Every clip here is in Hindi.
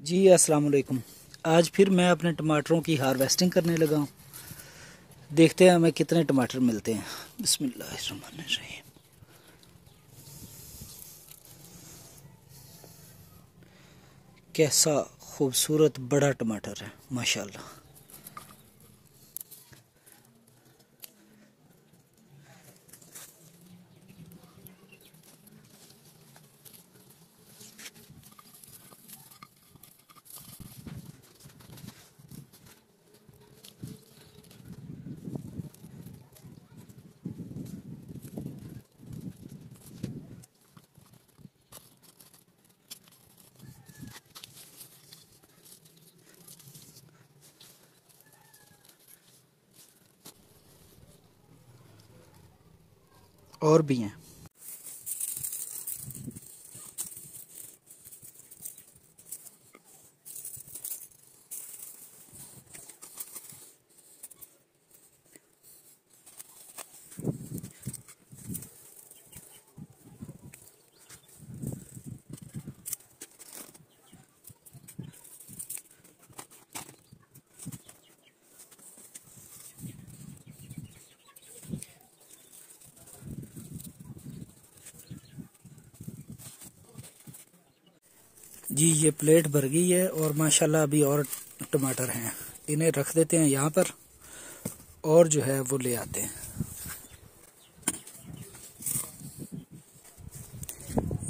जी अस्सलाम वालेकुम। आज फिर मैं अपने टमाटरों की हार्वेस्टिंग करने लगा हूँ। देखते हैं हमें कितने टमाटर मिलते हैं। बिस्मिल्लाहिर्रहमानिर्रहीम। कैसा खूबसूरत बड़ा टमाटर है माशाल्लाह। और भी हैं। जी ये प्लेट भर गई है और माशाल्लाह अभी और टमाटर हैं। इन्हें रख देते हैं यहाँ पर और जो है वो ले आते हैं।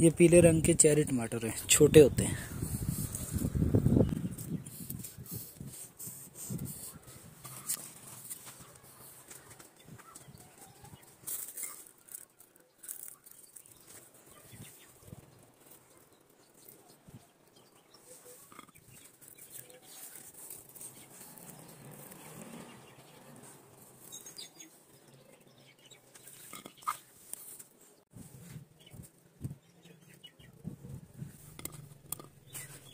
ये पीले रंग के चेरी टमाटर हैं, छोटे होते हैं।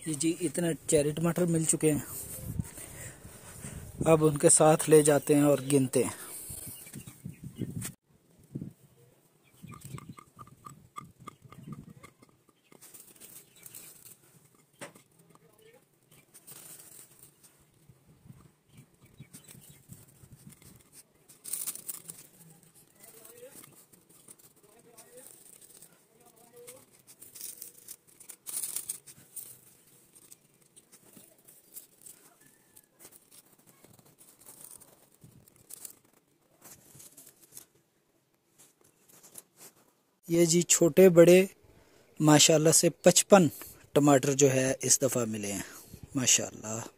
ये जी इतने चेरी टमाटर मिल चुके हैं। अब उनके साथ ले जाते हैं और गिनते हैं। ये जी छोटे बड़े माशाल्लाह से 55 टमाटर जो है इस दफ़ा मिले हैं माशाल्लाह।